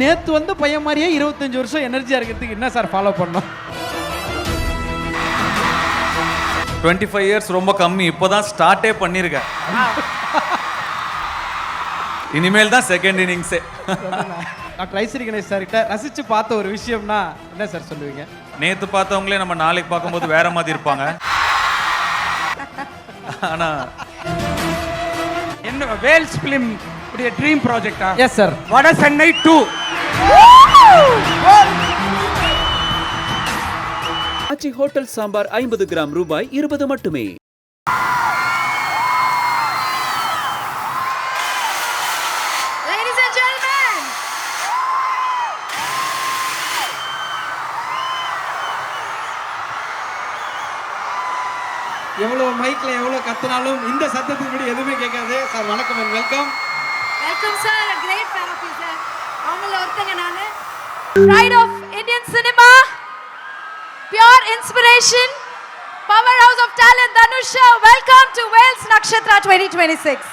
நேத்து வந்து பையன் மாதிரியே 25 வருஷம் எனர்ஜியா இருக்கிறதுக்கு என்ன சார் ஃபாலோ பண்ணோம்? 25 இயர்ஸ் ரொம்ப கம்மி, இப்போதான் ஸ்டார்ட்டே பண்ணிருக்கேன். இனிமேல் தான் செகண்ட் இன்னிங்ஸே. டாக்டர் ஐஸ்வரி கணேஷ் சார் கிட்ட ரசிச்சு பார்த்த ஒரு விஷயம்னா என்ன சார் சொல்லுவீங்க? நேத்து பார்த்தவங்களே நம்ம நாளைக்கு பார்க்கும்போது வேற மாதிரி இருப்பாங்க. ஆனா என்ன வேல்ஸ் பிலிம் உடைய ட்ரீம் ப்ராஜெக்டா? Yes sir. Vada Chennai 2 Aachi hotel sambar 50 gram ரூபாய் 20 மட்டுமே. Ladies and gentlemen, எவ்வளவு மைக்ல எவ்வளவு கத்துனாலும் இந்த சத்தத்துக்கு முன்னாடி எதுவுமே கேட்காது சார். வணக்கம் and welcome. welcome sir, a great fan of you sir. அவங்கள ஒருத்தங்க நானு. Pride of Indian cinema, pure inspiration, powerhouse of talent Dhanusha. Welcome to Wales Nakshatra 2026.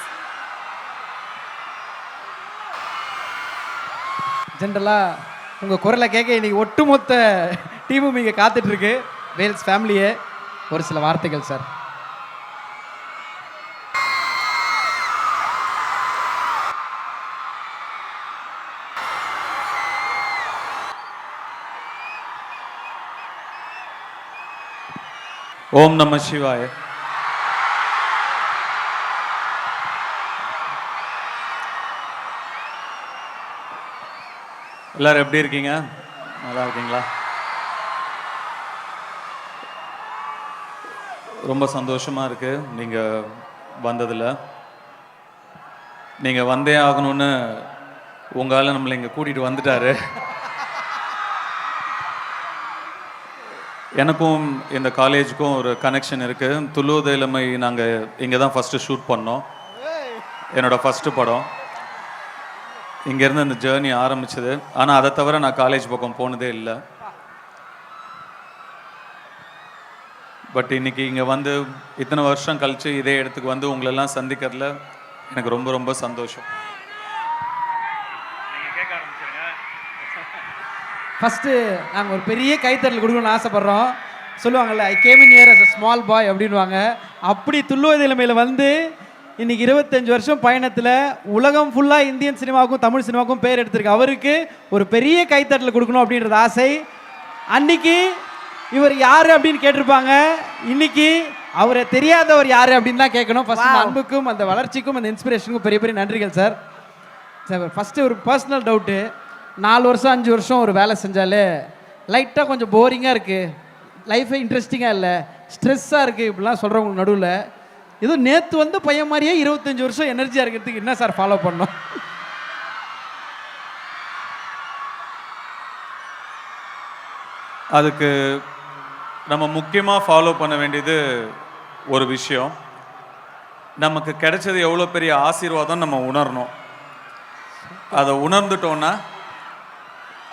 ஜென்ரலா உங்க குரலை கேட்க இன்னைக்கு ஒட்டுமொத்த டீமும் இங்க காத்துட்டு இருக்கு. வேல்ஸ் ஃபேமிலியே ஒரு சில வார்த்தைகள் சார். ஓம் நம சிவாய. எல்லாரும் எப்படி இருக்கீங்க? நல்லா இருக்கீங்களா? ரொம்ப சந்தோஷமா இருக்கு நீங்க வந்ததுல. நீங்க வந்தே ஆகணும்னு உங்களால நம்மளை இங்க கூட்டிட்டு வந்துட்டாரு. எனக்கும் இந்த காலேஜுக்கும் ஒரு கனெக்ஷன் இருக்குது. துள்ளுவது இளமை நாங்கள் இங்கே தான் ஃபஸ்ட்டு ஷூட் பண்ணோம். என்னோடய ஃபஸ்ட்டு படம் இங்கேருந்து அந்த ஜேர்னி ஆரம்பிச்சது. ஆனால் அதை தவிர நான் காலேஜ் பக்கம் போனதே இல்லை. பட் இன்னைக்கு இங்கே வந்து இத்தனை வருஷம் கழித்து இதே இடத்துக்கு வந்து உங்களெல்லாம் சந்திக்கிறதுல எனக்கு ரொம்ப ரொம்ப சந்தோஷம். ஃபஸ்ட்டு நாங்கள் ஒரு பெரிய கைத்தறல் கொடுக்கணும்னு ஆசைப்பட்றோம். சொல்லுவாங்கள்ல, I came in here as a small boy அப்படின்வாங்க. அப்படி துள்ளுவது இளமையில் வந்து இன்றைக்கி 25 வருஷம் பயணத்தில் உலகம் ஃபுல்லாக இந்தியன் சினிமாவுக்கும் தமிழ் சினிமாவுக்கும் பேர் எடுத்திருக்கு. அவருக்கு ஒரு பெரிய கைத்தட்டல் கொடுக்கணும் அப்படின்றது ஆசை. அன்னைக்கு இவர் யார் அப்படின்னு கேட்டிருப்பாங்க, இன்னைக்கு அவரை தெரியாதவர் யார் அப்படின்னு தான் கேட்கணும். ஃபஸ்ட் அன்புக்கும் அந்த வளர்ச்சிக்கும் அந்த இன்ஸ்பிரேஷனுக்கும் பெரிய பெரிய நன்றிகள் சார். சார் ஃபஸ்ட்டு ஒரு பர்சனல் டவுட்டு, 4 வருஷம் 5 வருஷம் ஒரு வேலை செஞ்சாலே லைட்டாக கொஞ்சம் போரிங்காக இருக்குது, லைஃபே இன்ட்ரெஸ்டிங்காக இல்லை, ஸ்ட்ரெஸ்ஸாக இருக்குது இப்படிலாம் சொல்கிறவங்களுக்கு நடுவில் ஏதோ நேற்று வந்து பையன் மாதிரியே 25 வருஷம் எனர்ஜியாக இருக்கிறதுக்கு என்ன சார் ஃபாலோ பண்ணோம்? அதுக்கு நம்ம முக்கியமாக ஃபாலோ பண்ண வேண்டியது ஒரு விஷயம். நமக்கு கிடைச்சது எவ்வளோ பெரிய ஆசீர்வாதம் நம்ம உணரணும். அதை உணர்ந்துட்டோன்னா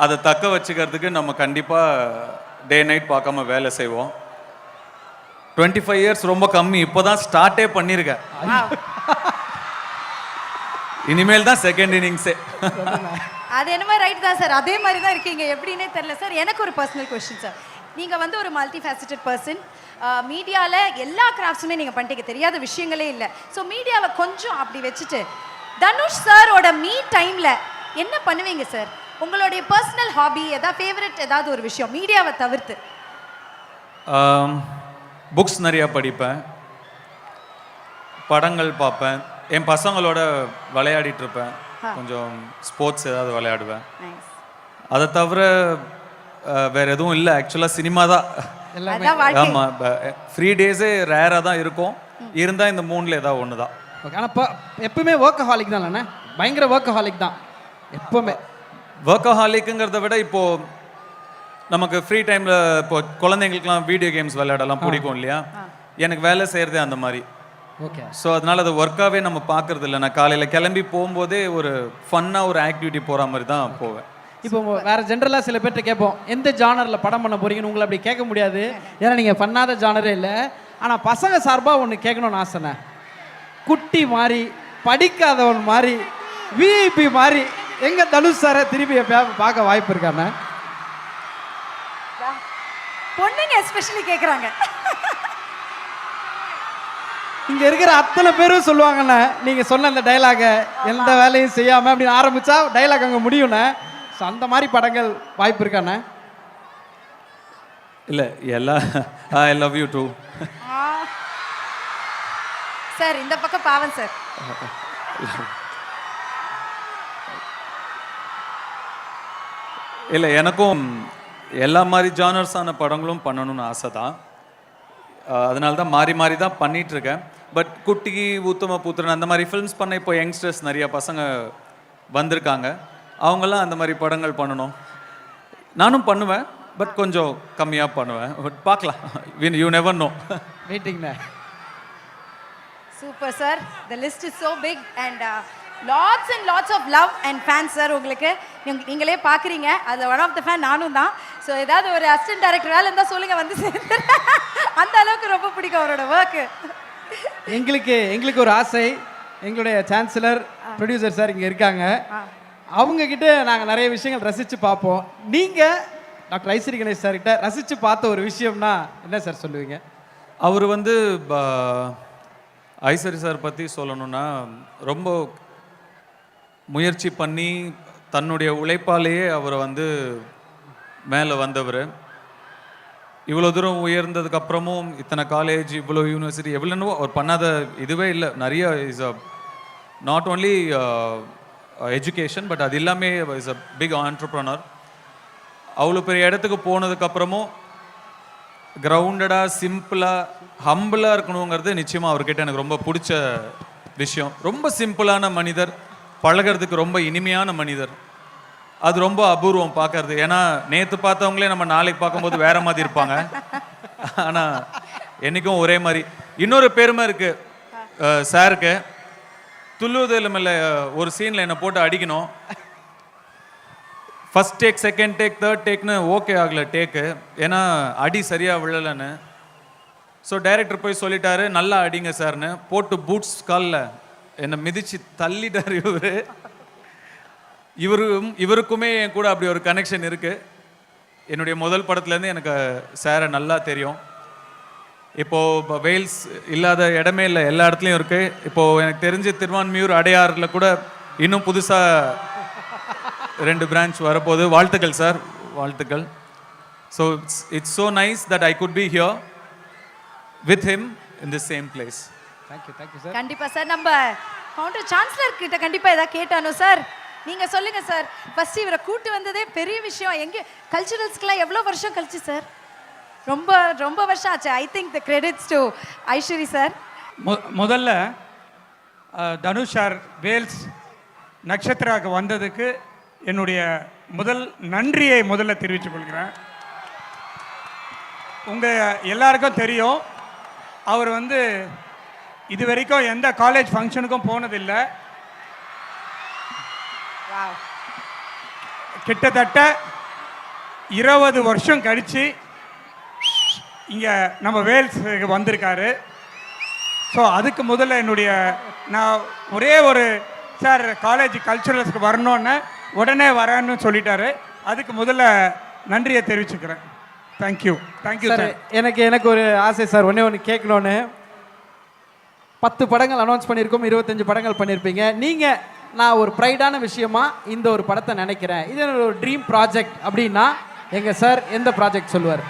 அதை தக்க வச்சுக்கிறதுக்கு நம்ம கண்டிப்பாக டே நைட் பார்க்காம வேலை செய்வோம். 25 இயர்ஸ் ரொம்ப கம்மி, இப்போ தான் ஸ்டார்ட்டே பண்ணியிருக்கேன். இனிமேல் தான் செகண்ட் இன்னிங்ஸே. அது என்னமோ ரைட் தான் சார், அதே மாதிரி தான் இருக்கீங்க, எப்படின்னே தெரியல சார். எனக்கு ஒரு பர்சனல் கொஸ்டின் சார். நீங்கள் வந்து ஒரு மல்டி ஃபேசட்டட் பர்சன், மீடியாவில் எல்லா கிராஃப்ட்ஸுமே நீங்கள் பண்ணிட்டீங்க, தெரியாத விஷயங்களே இல்லை. ஸோ மீடியாவை கொஞ்சம் அப்படி வச்சுட்டு தனுஷ் சாரோட டைமில் என்ன பண்ணுவீங்க சார்? உங்களுடைய பர்சனல் ஹாபி ஏதாவது ஃபேவரட் ஏதாவது ஒரு விஷயம் மீடியாவை தவிர்த்து? புக்ஸ் நிறையா படிப்பேன், படங்கள் பார்ப்பேன், என் பசங்களோட விளையாடிட்டு இருப்பேன், கொஞ்சம் ஸ்போர்ட்ஸ் ஏதாவது விளையாடுவேன். அதை தவிர வேற எதுவும் இல்லை. ஆக்சுவலாக சினிமா தான். ஆமாம், ஃப்ரீ டேஸே ரேராக தான் இருக்கும், இருந்தால் இந்த 3ல் ஏதாவது ஒன்று தான். ஓகே, ஆனால் எப்பவுமே ஒர்க் ஹாலிக் தான். பயங்கர ஒர்க் ஹாலிக் தான். எப்பவுமே ஒர்க்கஹாலிக்குங்கிறத விட இப்போ நமக்கு ஃப்ரீ டைமில் இப்போ குழந்தைங்களுக்குலாம் வீடியோ கேம்ஸ் விளையாடலாம் பிடிக்கும் இல்லையா, எனக்கு வேலை செய்கிறதே அந்த மாதிரி. ஓகே. ஸோ அதனால் அது ஒர்க்காகவே நம்ம பார்க்குறது இல்லை. நான் காலையில் கிளம்பி போகும்போதே ஒரு ஃபன்னாக ஒரு ஆக்டிவிட்டி போகிற மாதிரி தான் போவேன். இப்போ வேற ஜென்ரலாக சில பேர்கிட்ட கேட்போம், எந்த ஜானரில் படம் பண்ண போறீங்கன்னு. உங்களை அப்படி கேட்க முடியாது, ஏன்னா நீங்கள் பண்ணாத ஜானரே இல்லை. ஆனால் பசங்க சார்பாக ஒன்று கேட்கணும்னு ஆசைண்ணே. குட்டி மாதிரி, படிக்காதவன் மாதிரி, விஐபி மாதிரி எங்க தனுஷ் சாரை திருப்பி பார்க்க வாய்ப்பு இருக்காண்ணே? பொண்ணுங்க எஸ்பெஷலி கேக்குறாங்க. இங்க இருக்கிற அத்தனை பேரும் சொல்லுவாங்கண்ணே, நீங்க சொன்ன அந்த டைலாக எந்த வேலையும் செய்யாம அப்படின்னு ஆரம்பிச்சா டைலாக் அங்க முடியும்ண்ணே. ஸோ அந்த மாதிரி படங்கள் வாய்ப்பு இருக்காண்ணே? இல்லை எல்லா I love you too. Sir இந்த பக்கம் பாவன் சார். இல்லை, எனக்கும் எல்லா மாதிரி ஜானர்ஸான படங்களும் பண்ணணும்னு ஆசை தான். அதனால தான் மாறி மாறி தான் பண்ணிகிட்ருக்கேன். பட் குட்டி, உத்தம புத்திரன் அந்த மாதிரி ஃபிலிம்ஸ் பண்ண இப்போ யங்ஸ்டர்ஸ் நிறைய பசங்க வந்திருக்காங்க. அவங்கெல்லாம் அந்த மாதிரி படங்கள் பண்ணணும். நானும் பண்ணுவேன், பட் கொஞ்சம் கம்மியாக பண்ணுவேன். பட் பார்க்கலாம், யூ நெவர் நோ. வெயிட்டிங்ண்ணே. Super sir, the list is so big and lots and lots of love and fans sir. உங்களுக்கு நீங்களே பார்க்குறீங்க, அதில் ஒன் ஆஃப் த ஃபேன் நானும் தான். ஸோ ஏதாவது ஒரு அசிஸ்டன்ட் டைரக்டர் வேலை இருந்தால் சொல்லுங்கள், வந்து சேர்ந்து. அந்த அளவுக்கு ரொம்ப பிடிக்கும் அவரோட ஒர்க்கு. எங்களுக்கு ஒரு ஆசை, எங்களுடைய சான்சலர் ப்ரொடியூசர் சார் இங்கே இருக்காங்க, அவங்கக்கிட்ட நாங்கள் நிறைய விஷயங்கள் ரசித்து பார்ப்போம். நீங்கள் டாக்டர் ஐஸ்வரி கணேஷ் சார்கிட்ட ரசித்து பார்த்த ஒரு விஷயம்னா என்ன சார் சொல்லுவீங்க? அவர் வந்து ஐஸ்வரி சார் பற்றி சொல்லணும்னா ரொம்ப முயற்சி பண்ணி தன்னுடைய உழைப்பாலேயே அவரை வந்து மேலே வந்தவர். இவ்வளோ தூரம் உயர்ந்ததுக்கப்புறமும் இத்தனை காலேஜ், இவ்வளோ யூனிவர்சிட்டி, எவ்வளோன்னு அவர் பண்ணாத இதுவே இல்லை. நிறைய is a not only education, but அது எல்லாமே இஸ் அ பிக் ஆண்டர்ப்ரனர். அவ்வளோ பெரிய இடத்துக்கு போனதுக்கப்புறமும் கிரவுண்டடாக, சிம்பிளாக, ஹம்பிளாக இருக்கணுங்கிறது நிச்சயமாக அவர்கிட்ட எனக்கு ரொம்ப பிடிச்ச விஷயம். ரொம்ப சிம்பிளான மனிதர், பழகிறதுக்கு ரொம்ப இனிமையான மனிதர். அது ரொம்ப அபூர்வம் பார்க்கறது. ஏன்னா நேற்று பார்த்தவங்களே நம்ம நாளைக்கு பார்க்கும்போது வேற மாதிரி இருப்பாங்க, ஆனால் என்றைக்கும் ஒரே மாதிரி. இன்னொரு பெருமை இருக்கு சாருக்கு. துள்ளுவதில் ஒரு சீனில் என்னை போட்டு அடிக்கணும். ஃபர்ஸ்ட் டேக், செகண்ட் டேக், தேர்ட் டேக்னு ஓகே ஆகலை டேக்கு, ஏன்னா அடி சரியாக விழலைன்னு. ஸோ டைரக்டர் போய் சொல்லிட்டாரு, நல்லா அடிங்க சார்னு. போட்டு பூட்ஸ் காலில் என்னை மிதித்து தள்ளிட்டார் இவருக்குமே என் கூட அப்படி ஒரு கனெக்ஷன் இருக்குது. என்னுடைய முதல் படத்துலேருந்து எனக்கு சாரை நல்லா தெரியும். இப்போது வெயில்ஸ் இல்லாத இடமே இல்லை, எல்லா இடத்துலையும் இருக்குது. இப்போது எனக்கு தெரிஞ்சு திருவான்மியூர், அடையாறில் கூட இன்னும் புதுசாக 2 பிரான்ச் வரப்போகுது. வாழ்த்துக்கள் சார், வாழ்த்துக்கள். So it's so nice that I could be here with him in the same place. Thank you sir. கண்டிப்பாக சார், நம்ம கவுண்டர் சான்சலர் கிட்ட கண்டிப்பாக ஏதாவது கேட்டானோ சார்? நீங்கள் சொல்லுங்கள் சார். ஃபர்ஸ்ட் இவரை கூட்டு வந்ததே பெரிய விஷயம். எங்கே கல்ச்சுரல்ஸ்க்கெலாம் எவ்வளோ வருஷம் கழிச்சு சார்? ரொம்ப ரொம்ப வருஷம் ஆச்சு. I think the credits to Ishari sir. முதல்ல தனுஷ் சார் வேல்ஸ் நட்சத்திராவுக்கு வந்ததுக்கு என்னுடைய முதல் நன்றியை முதல்ல தெரிவித்துக் கொள்கிறேன். உங்கள் எல்லாருக்கும் தெரியும், அவர் வந்து இது வரைக்கும் எந்த காலேஜ் ஃபங்க்ஷனுக்கும் போனதில்லை. கிட்டத்தட்ட 20 வருஷம் கழித்து இங்கே நம்ம வேல்ஸுக்கு வந்திருக்காரு. ஸோ அதுக்கு முதல்ல நான் ஒரே ஒரு சார் காலேஜ் கல்ச்சுரல்ஸ்க்கு வரணுன்னு உடனே வரேன்னு சொல்லிட்டாரு. அதுக்கு முதல்ல நன்றியை தெரிவிச்சுக்கிறேன். Thank you sir. எனக்கு ஒரு ஆசை சார், ஒன்று கேட்கணுன்னு. 10 படங்கள் அனௌன்ஸ் பண்ணியிருக்கோம், 25 படங்கள் பண்ணியிருப்பீங்க. நீங்கள் நான் ஒரு ப்ரைடான விஷயமா இந்த ஒரு படத்தை நினைக்கிறேன், இது ஒரு ட்ரீம் ப்ராஜெக்ட் அப்படின்னா எங்கள் சார் எந்த ப்ராஜெக்ட் சொல்லுவார்?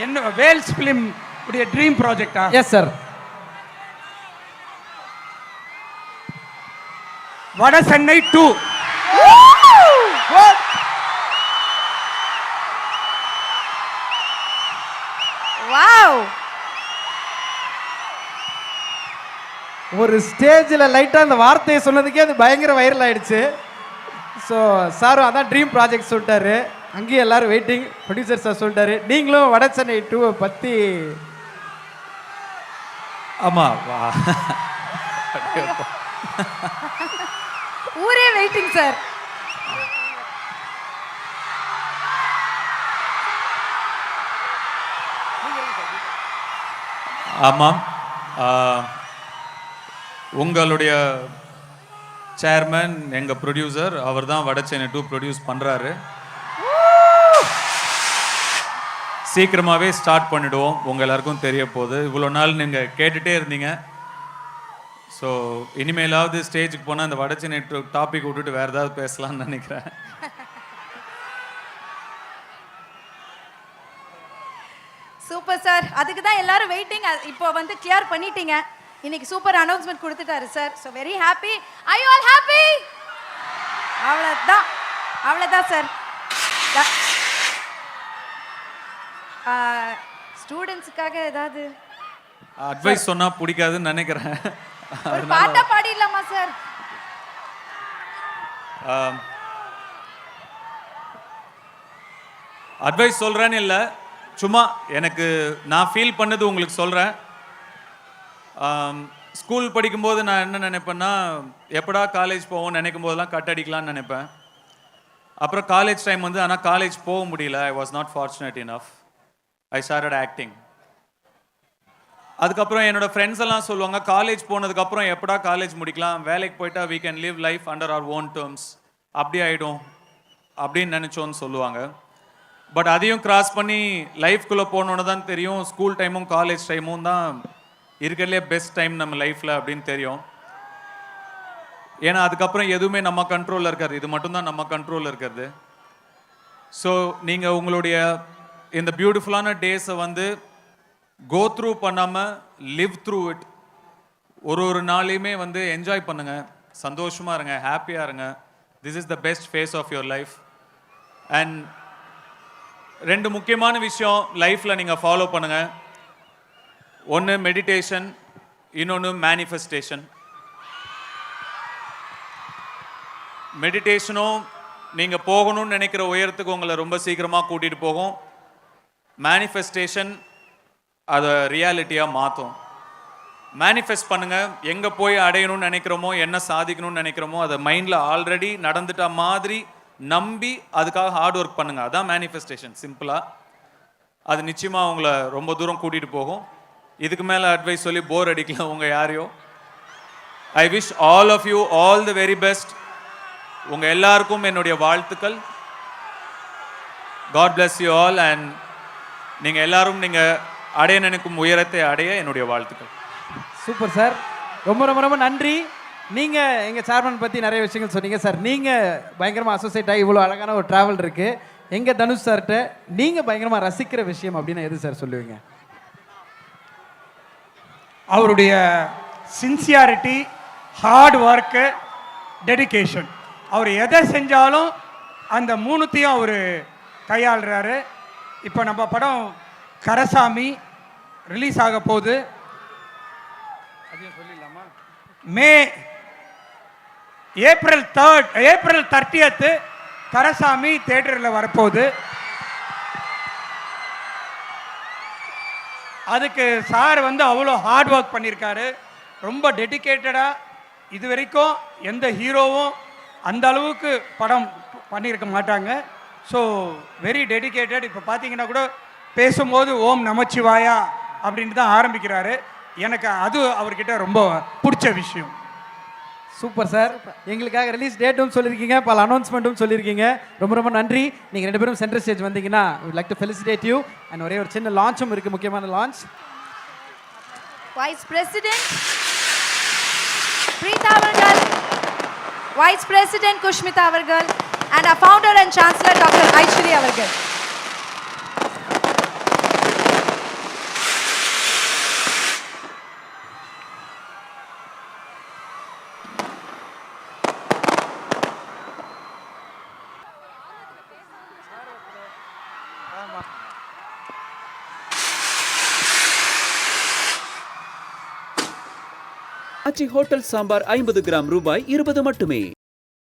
என்ன வேல்ஸ் ஃபிலிம் உடைய ட்ரீம் ப்ராஜெக்டா? Yes sir. Vada Chennai 2. Wow! ஒரு ஸ்டேஜில் லைட்டாக அந்த வார்த்தையை சொன்னதுக்கே அது பயங்கர வைரல் ஆயிடுச்சு. ஸோ சாரும் அதான் ட்ரீம் ப்ராஜெக்ட் சொல்லிட்டாரு. அங்கேயும் எல்லாரும் வெயிட்டிங். ப்ரொடியூசர் சார் சொல்லிட்டாரு. நீங்களும் வட சென்னை 2 பற்றி ஆமா ஊரே வெயிட்டிங் சார். ஆமாம். உங்களுடைய சேர்மன் எங்கள் ப்ரொடியூசர் அவர் தான் வட சென்னை 2 ப்ரொடியூஸ் பண்ணுறாரு. சீக்கிரமாகவே ஸ்டார்ட் பண்ணிவிடுவோம். உங்கள் எல்லாருக்கும் தெரிய போகுது. இவ்வளோ நாள் நீங்கள் கேட்டுகிட்டே இருந்தீங்க. ஸோ இனிமேலாவது ஸ்டேஜுக்கு போனால் அந்த வட சென்னை டாபிக் விட்டுட்டு வேறு ஏதாவது பேசலாம்னு நினைக்கிறேன். Super sir. அதுக்கு தான் எல்லாரும் வெயிட்டிங். இப்போ வந்து கிளியர் பண்ணிட்டீங்க. இன்னைக்கு சூப்பர் அனௌன்ஸ்மெண்ட் கொடுத்துட்டாரு sir. So very happy. I you all happy? அவ்வளோதான், அவ்வளோதான் சார். ஸ்டூடெண்ட்ஸுக்காக ஏதாவது அட்வைஸ் சொன்னால் பிடிக்காதுன்னு நினைக்கிறேன். ஒரு பாட்டா பாடிடலாமா சார்? அட்வைஸ் சொல்கிறேன்னு இல்லை, சும்மா எனக்கு நான் ஃபீல் பண்ணது உங்களுக்கு சொல்கிறேன். ஸ்கூல் படிக்கும்போது நான் என்ன நினைப்பேன்னா, எப்படா காலேஜ் போவோம்னு நினைக்கும் போதெல்லாம் கட் அடிக்கலான்னு நினைப்பேன். அப்புறம் காலேஜ் டைம் வந்து ஆனால் காலேஜ் போக முடியல. I was not fortunate enough. I started acting. அதுக்கப்புறம் என்னோட ஃப்ரெண்ட்ஸ் எல்லாம் சொல்லுவாங்க, காலேஜ் போனதுக்கப்புறம் எப்படா காலேஜ் முடிக்கலாம், வேலைக்கு போயிட்டா we can live life under our own terms, அப்படி ஆகிடும் அப்படின்னு நினச்சோன்னு சொல்லுவாங்க. பட் அதையும் கிராஸ் பண்ணி லைஃப்குள்ளே போனோன்னு தான் தெரியும், ஸ்கூல் டைமும் காலேஜ் டைமும் தான் இருக்கிறதுலே பெஸ்ட் டைம் நம்ம லைஃப்பில் அப்படின்னு தெரியும். ஏன்னா அதுக்கப்புறம் எதுவுமே நம்ம கண்ட்ரோலில் இருக்காது, இது மட்டும்தான் நம்ம கண்ட்ரோலில் இருக்கிறது. ஸோ நீங்கள் உங்களுடைய இந்த பியூட்டிஃபுல்லான டேஸை வந்து கோ த்ரூ பண்ணாமல் லிவ் த்ரூ இட். ஒரு நாளையுமே வந்து என்ஜாய் பண்ணுங்கள், சந்தோஷமாக இருங்க, ஹாப்பியாக இருங்க. This is the best phase of your life. And 2 முக்கியமான விஷயம் லைஃப்பில் நீங்கள் ஃபாலோ பண்ணுங்கள். ஒன்று மெடிடேஷன், இன்னொன்று மேனிஃபெஸ்டேஷன். மெடிடேஷனும் நீங்கள் போகணும்னு நினைக்கிற உயரத்துக்கு உங்களை ரொம்ப சீக்கிரமாக கூட்டிகிட்டு போகும். மேனிஃபெஸ்டேஷன் அதை ரியாலிட்டியாக மாற்றும். மேனிஃபெஸ்ட் பண்ணுங்கள். எங்கே போய் அடையணும்னு நினைக்கிறோமோ, என்ன சாதிக்கணும்னு நினைக்கிறோமோ, அதை மைண்டில் ஆல்ரெடி நடந்துட்ட மாதிரி நம்பி அதுக்காக ஹார்ட் ஒர்க் பண்ணுங்கள். அதான் மேனிஃபெஸ்டேஷன் சிம்பிளாக. அது நிச்சயமாக உங்களை ரொம்ப தூரம் கூட்டிகிட்டு போகும். இதுக்கு மேலே அட்வைஸ் சொல்லி போர் அடிக்கலாம் உங்கள் யாரையோ. I wish all of you all the very best. உங்கள் எல்லாருக்கும் என்னுடைய வாழ்த்துக்கள். God bless you all. And நீங்கள் எல்லாரும் நீங்கள் அடைய நினைக்கும் உயரத்தை அடைய என்னுடைய வாழ்த்துக்கள். Super sir. ரொம்ப ரொம்ப ரொம்ப நன்றி. நீங்கள் எங்கள் சேர்மன் பற்றி நிறைய விஷயங்கள் சொன்னீங்க சார். நீங்கள் பயங்கரமாக அசோசியேட் ஆகி இவ்வளோ அழகான ஒரு ட்ராவல் இருக்குது. எங்கள் தனுஷ் சார்கிட்ட நீங்கள் பயங்கரமாக ரசிக்கிற விஷயம் அப்படின்னு எது சார் சொல்லுவீங்க? அவருடைய சின்சியாரிட்டி, ஹார்ட் ஒர்க்கு, டெடிகேஷன். அவர் எதை செஞ்சாலும் அந்த 3த்தையும் அவர் கையாளுறாரு. இப்போ நம்ம படம் கரசாமி ரிலீஸ் ஆக போகுது. அதையும் சொல்லிடலாமா? ஏப்ரல் 30 கரசாமி தியேட்டரில் வரப்போகுது. அதுக்கு சார் வந்து அவ்வளோ ஹார்ட் ஒர்க் பண்ணியிருக்காரு. ரொம்ப டெடிக்கேட்டடாக. இது வரைக்கும் எந்த ஹீரோவும் அந்த அளவுக்கு படம் பண்ணியிருக்க மாட்டாங்க. So very dedicated. இப்போ பார்த்தீங்கன்னா கூட பேசும்போது ஓம் நமச்சிவாயா அப்படின்ட்டு தான் ஆரம்பிக்கிறாரு. எனக்கு அது அவர்கிட்ட ரொம்ப பிடிச்ச விஷயம். Super sir. எங்களுக்காக ரிலீஸ் டேட்டும் சொல்லியிருக்கீங்க, பல அனௌன்ஸ்மெண்ட்டும் சொல்லியிருக்கீங்க. ரொம்ப ரொம்ப நன்றி. நீங்கள் 2 பேரும் சென்டர் ஸ்டேஜ் வந்தீங்கன்னா would like to felicitate you. And ஒரே ஒரு சின்ன லான்ச்சும் இருக்குது, முக்கியமான லான்ச். வைஸ் பிரசிடென்ட் பிரீதா அவர்கள், வைஸ் பிரசிடென்ட் குஷ்மிதா அவர்கள், and our founder and chancellor Dr. Aishwarya அவர்கள். ஆச்சி ஹோட்டல் சாம்பார் 50 கிராம் ரூபாய் 20 மட்டுமே.